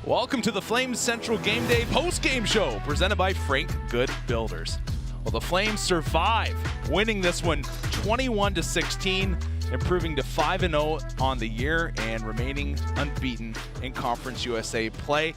Welcome to the Flames Central Game Day post-game show presented by Frank Good Builders. Well, the Flames survive, winning this one 21-16, improving to 5-0 on the year and remaining unbeaten in Conference USA play.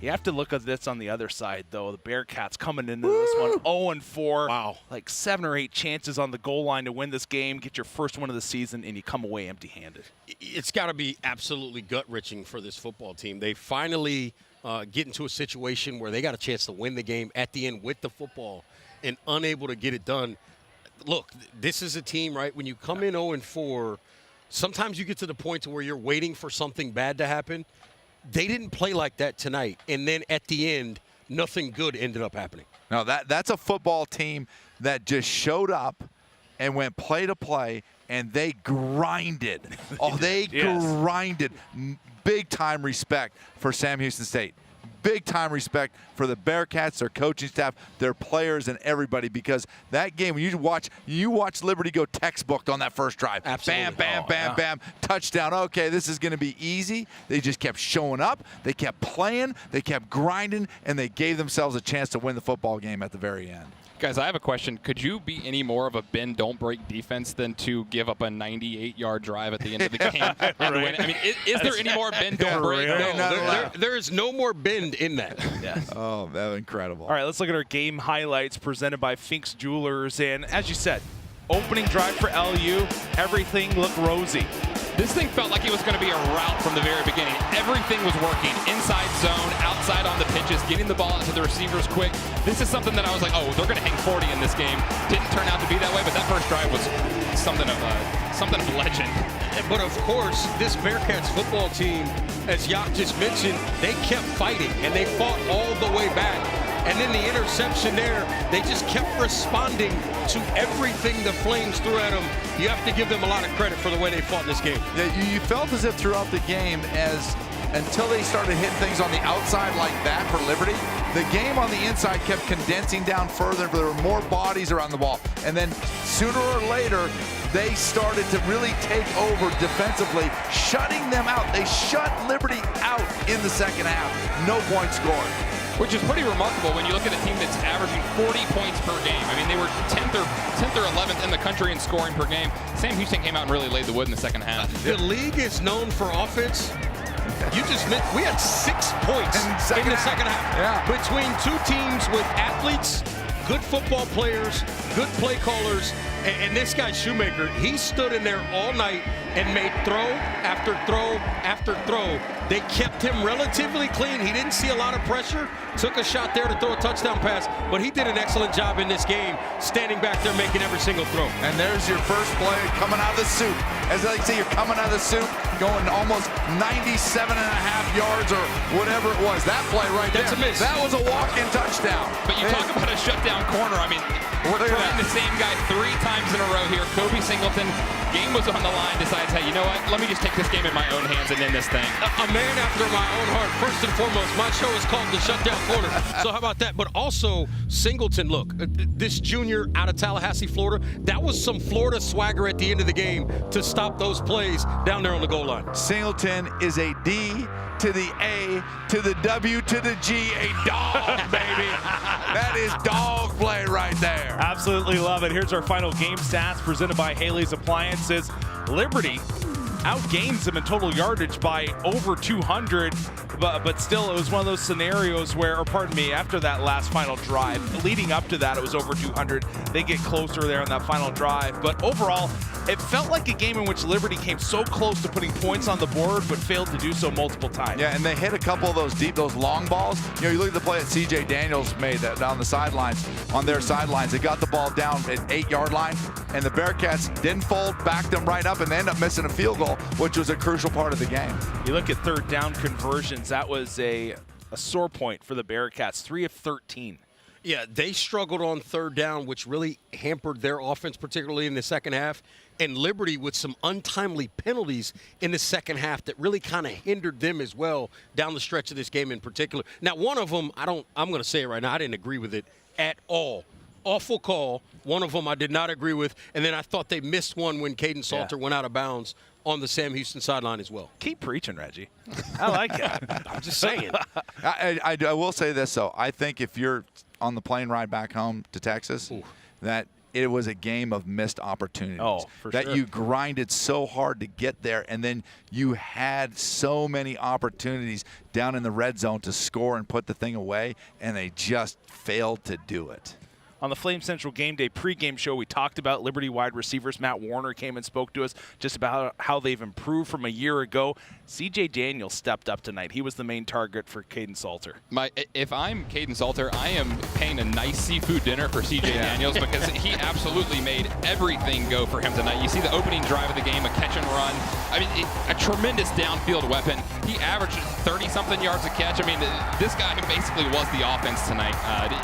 You have to look at this on the other side, though. The Bearcats coming into this one 0-4. Wow. Like 7 or 8 chances on the goal line to win this game, get your first one of the season, and you come away empty-handed. It's got to be absolutely gut-wrenching for this football team. They finally get into a situation where they got a chance to win the game at the end with the football and unable to get it done. Look, this is a team, right, when you come in 0-4, sometimes you get to the point to where you're waiting for something bad to happen. They didn't play like that tonight, and then at the end, nothing good ended up happening. No, that's a football team that just showed up and went play to play, and they grinded. Oh, they grinded. Big time respect for Sam Houston State. Big time respect for the Bearcats, their coaching staff, their players, and everybody, because that game, when you watch Liberty go textbook on that first drive. Absolutely. Bam, bam, bam, touchdown. Okay, this is going to be easy. They just kept showing up. They kept playing. They kept grinding, and they gave themselves a chance to win the football game at the very end. Guys, I have a question. Could you be any more of a bend, don't break defense than to give up a 98-yard drive at the end of the game and win? I mean, is there any more bend, don't break? No, there is no more bend in that. Yes. Oh, that was incredible. All right, let's look at our game highlights presented by Fink's Jewelers. And as you said, opening drive for LU, everything looked rosy. This thing felt like it was going to be a route from the very beginning. Everything was working. Inside zone, outside on the pitches, getting the ball out to the receivers quick. This is something that I was like, oh, they're going to hang 40 in this game. Didn't turn out to be that way, but that first drive was something of legend. But of course, this Bearcats football team, as Yak just mentioned, they kept fighting, and they fought all the way back. And then the interception there, they just kept responding to everything the Flames threw at them. You have to give them a lot of credit for the way they fought in this game. Yeah, you felt as if throughout the game, until they started hitting things on the outside like that for Liberty, the game on the inside kept condensing down further. There were more bodies around the ball. And then sooner or later, they started to really take over defensively, shutting them out. They shut Liberty out in the second half. No points scored. Which is pretty remarkable when you look at a team that's averaging 40 points per game. I mean, they were 10th or 11th in the country in scoring per game. Sam Houston came out and really laid the wood in the second half. The league is known for offense. You just meant we had 6 points in the second half. Yeah. Between two teams with athletes, good football players, good play callers, and this guy Shoemaker, he stood in there all night and made throw after throw after throw. They kept him relatively clean. He didn't see a lot of pressure. Took a shot there to throw a touchdown pass, but he did an excellent job in this game, standing back there making every single throw. And there's your first play coming out of the soup. As I like to say, you're coming out of the soup, going almost 97.5 yards or whatever it was. That play right there. That's a miss. That was a walk-in touchdown. But you talk about a shutdown corner. I mean, we're trying the same guy 3 times in a row here. Kobe Singleton, game was on the line, decides, hey, you know what? Let me just take this game in my own hands and end this thing. A man after my own heart. First and foremost, my show is called The Shutdown Corner. So how about that? But also, Singleton, look, this junior out of Tallahassee, Florida, that was some Florida swagger at the end of the game to stop those plays down there on the goal line. Singleton is a D to the A to the W to the G, a dog, baby. That is dog play right there. Absolutely love it. Here's our final game stats presented by Haley's Appliances. Liberty outgains them in total yardage by over 200, but still it was one of those scenarios where, or pardon me, after that last final drive, leading up to that it was over 200. They get closer there on that final drive, but overall it felt like a game in which Liberty came so close to putting points on the board but failed to do so multiple times. Yeah, and they hit a couple of those long balls. You know, you look at the play that C.J. Daniels made down the sidelines, on their sidelines. They got the ball down at 8-yard line, and the Bearcats didn't fold, backed them right up, and they end up missing a field goal, which was a crucial part of the game. You look at third down conversions, that was a sore point for the Bearcats, 3 of 13. Yeah, they struggled on third down, which really hampered their offense, particularly in the second half. And Liberty with some untimely penalties in the second half that really kind of hindered them as well down the stretch of this game in particular. Now, one of them, I'm going to say it right now, I didn't agree with it at all. Awful call. One of them I did not agree with. And then I thought they missed one when Caden Salter went out of bounds on the Sam Houston sideline as well. Keep preaching, Reggie. I like it. I'm just saying. I will say this, though. I think if you're on the plane ride back home to Texas, that it was a game of missed opportunities. Oh, for that sure. you grinded so hard to get there, and then you had so many opportunities down in the red zone to score and put the thing away, and they just failed to do it. On the Flame Central Game Day pregame show, we talked about Liberty wide receivers. Matt Warner came and spoke to us just about how they've improved from a year ago. C.J. Daniels stepped up tonight. He was the main target for Caden Salter. If I'm Caden Salter, I am paying a nice seafood dinner for C.J. Daniels because he absolutely made everything go for him tonight. You see the opening drive of the game, a catch and run. I mean, a tremendous downfield weapon. He averaged 30-something yards a catch. I mean, this guy basically was the offense tonight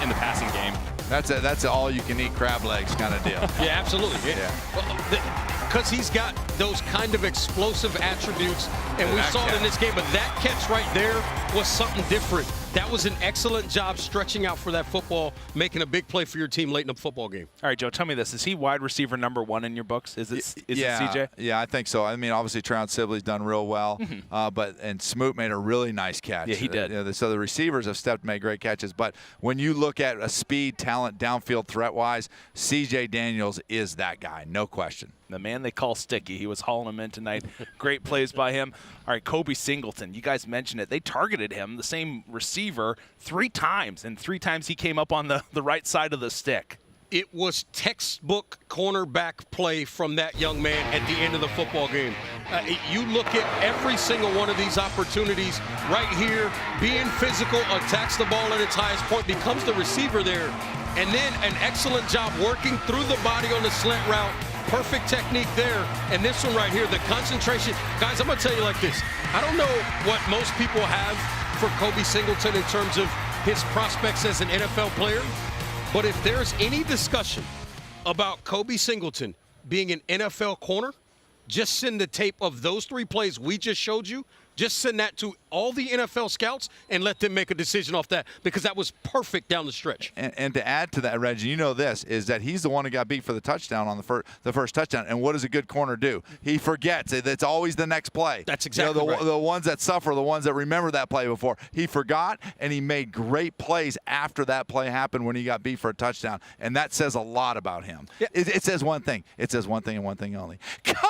in the passing game. That's an all-you-can-eat crab legs kind of deal. Yeah, absolutely. Yeah. Because he's got those kind of explosive attributes, and we saw it in this game. But that catch right there was something different. That was an excellent job stretching out for that football, making a big play for your team late in the football game. All right, Joe, tell me this. Is he wide receiver number 1 in your books? Is it CJ? Yeah, I think so. I mean, obviously, Tryon Sibley's done real well, and Smoot made a really nice catch. Yeah, he did. So the receivers have stepped and made great catches. But when you look at a speed, talent, downfield threat-wise, C.J. Daniels is that guy, no question. The man they call Sticky. He was hauling him in tonight. Great plays by him. All right, Kobe Singleton. You guys mentioned it. They targeted him, the same receiver, 3 times, and 3 times he came up on the right side of the stick. It was textbook cornerback play from that young man at the end of the football game. You look at every single one of these opportunities right here, being physical, attacks the ball at its highest point, becomes the receiver there, and then an excellent job working through the body on the slant route. Perfect technique there. And this one right here, the concentration. Guys, I'm going to tell you like this. I don't know what most people have for Kobe Singleton in terms of his prospects as an NFL player. But if there's any discussion about Kobe Singleton being an NFL corner, just send the tape of those 3 plays we just showed you. Just send that to all the NFL scouts and let them make a decision off that, because that was perfect down the stretch. And to add to that, Reggie, you know this, is that he's the one who got beat for the touchdown on the first touchdown. And what does a good corner do? He forgets. It's always the next play. That's exactly right. The ones that suffer, the ones that remember that play before. He forgot, and he made great plays after that play happened when he got beat for a touchdown. And that says a lot about him. Yeah. It says one thing. It says one thing and one thing only. Kobe!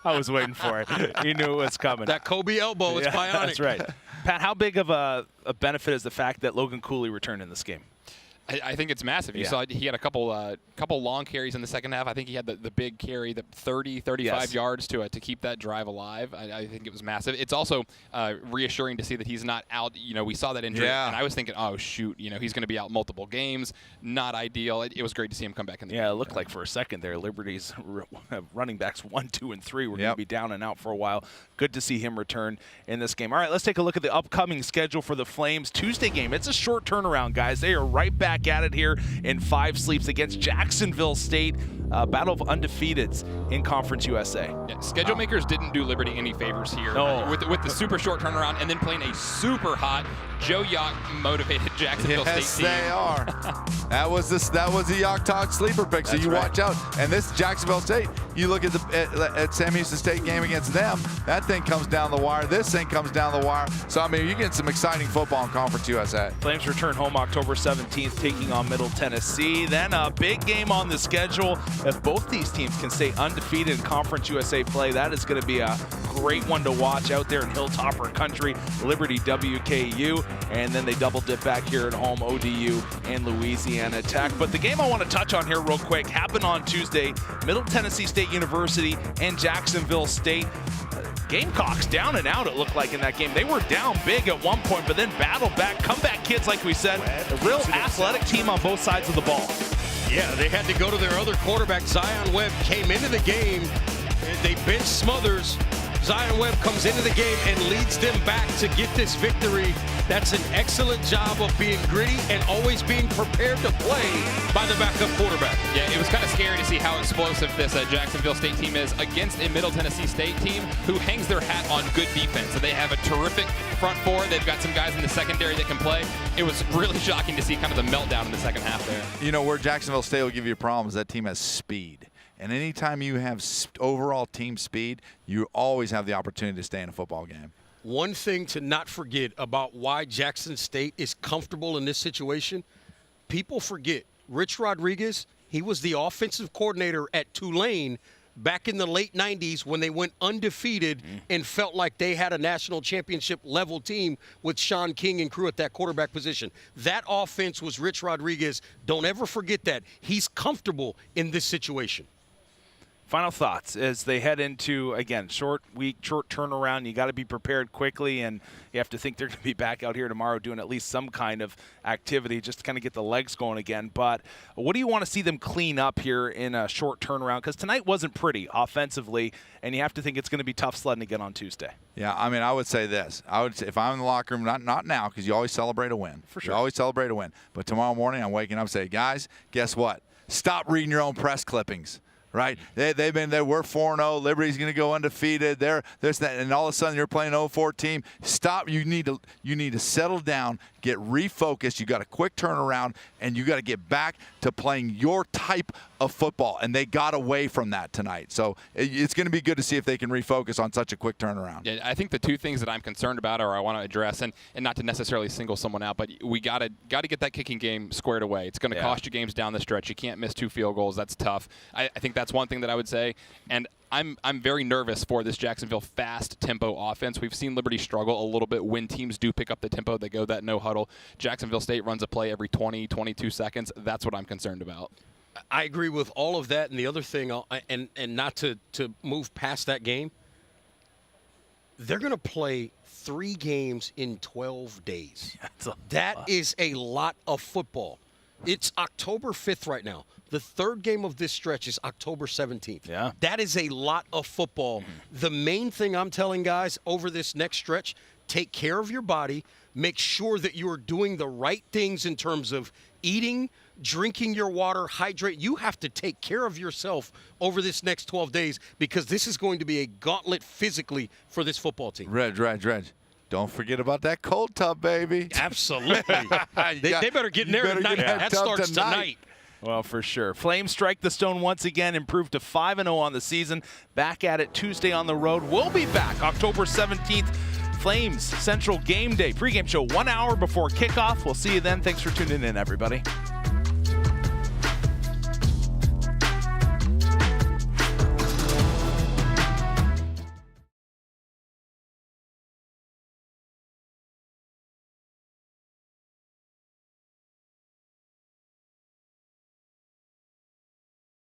I was waiting for it. You knew it was coming. That Kobe elbow is bionic. That's right. Pat, how big of a benefit is the fact that Logan Cooley returned in this game? I think it's massive. You saw he had a couple long carries in the second half. I think he had the big carry, the 35 yards to keep that drive alive. I think it was massive. It's also reassuring to see that he's not out. You know, we saw that injury, and I was thinking, oh, shoot, you know, he's going to be out multiple games. Not ideal. It was great to see him come back in the game. It looked like for a second there, Liberty's running backs 1, 2, and 3 were going to be down and out for a while. Good to see him return in this game. All right, let's take a look at the upcoming schedule for the Flames. Tuesday game. It's a short turnaround, guys. They are right back at it here in 5 sleeps against Jacksonville State. Battle of undefeateds in Conference USA. Yeah, schedule makers didn't do Liberty any favors here with the super short turnaround and then playing a super hot Joe Yock motivated Jacksonville State team. Yes, they are. That was the Yock Talk sleeper pick. So you watch out. And this Jacksonville State, you look at Sam Houston State game against them. That thing comes down the wire. This thing comes down the wire. So I mean, you're getting some exciting football in Conference USA. Flames return home October 17th, taking on Middle Tennessee. Then a big game on the schedule. If both these teams can stay undefeated in Conference USA play, that is going to be a great one to watch out there in Hilltopper Country. Liberty WKU, and then they double dip back here at home, ODU and Louisiana Tech. But the game I want to touch on here real quick happened on Tuesday. Middle Tennessee State University and Jacksonville State. Gamecocks down and out, it looked like, in that game. They were down big at one point, but then battled back. Comeback kids, like we said. A real athletic team on both sides of the ball. Yeah, they had to go to their other quarterback. Zion Webb came into the game. They benched Smothers. Zion Webb comes into the game and leads them back to get this victory. That's an excellent job of being gritty and always being prepared to play by the backup quarterback. Yeah, it was kind of scary to see how explosive this Jacksonville State team is against a Middle Tennessee State team who hangs their hat on good defense. So they have a terrific front four. They've got some guys in the secondary that can play. It was really shocking to see kind of the meltdown in the second half there. You know, where Jacksonville State will give you a problem is that team has speed. And anytime you have overall team speed, you always have the opportunity to stay in a football game. One thing to not forget about why Jackson State is comfortable in this situation, people forget Rich Rodriguez, he was the offensive coordinator at Tulane back in the late 90s when they went undefeated and felt like they had a national championship level team with Sean King and crew at that quarterback position. That offense was Rich Rodriguez. Don't ever forget that. He's comfortable in this situation. Final thoughts as they head into, again, short week, short turnaround. You got to be prepared quickly, and you have to think they're going to be back out here tomorrow doing at least some kind of activity just to kind of get the legs going again. But what do you want to see them clean up here in a short turnaround? Because tonight wasn't pretty offensively, and you have to think it's going to be tough sledding again on Tuesday. Yeah, I mean, I would say this. I would say if I'm in the locker room, not now, because you always celebrate a win. For sure. You always celebrate a win. But tomorrow morning, I'm waking up and say, guys, guess what? Stop reading your own press clippings. Right? We're 4-0. Liberty's going to go undefeated. There's that, and all of a sudden you're playing 0-4 team. Stop. You need to settle down, get refocused. You got a quick turnaround, and you got to get back to playing your type of football. And they got away from that tonight. So it's going to be good to see if they can refocus on such a quick turnaround. Yeah, I think the two things that I'm concerned about, or I want to address, and not to necessarily single someone out, but we got to get that kicking game squared away. It's going to cost you games down the stretch. You can't miss 2 field goals. That's tough. I think that's one thing that I would say. And I'm very nervous for this Jacksonville fast tempo offense. We've seen Liberty struggle a little bit when teams do pick up the tempo. They go that no huddle. Jacksonville State runs a play every 20, 22 seconds. That's what I'm concerned about. I agree with all of that. And the other thing, and not to move past that game, they're going to play 3 games in 12 days. That is a lot of football. It's October 5th right now. The 3rd game of this stretch is October 17th. Yeah. That is a lot of football. The main thing I'm telling guys over this next stretch, take care of your body. Make sure that you are doing the right things in terms of eating, drinking your water, hydrate. You have to take care of yourself over this next 12 days because this is going to be a gauntlet physically for this football team. Reg. Don't forget about that cold tub, baby. Absolutely. they better get in there tonight. That starts tonight. Well, for sure. Flames strike the stone once again, improved to 5-0 on the season. Back at it Tuesday on the road. We'll be back October 17th. Flames Central Game Day pregame show 1 hour before kickoff. We'll see you then. Thanks for tuning in, everybody.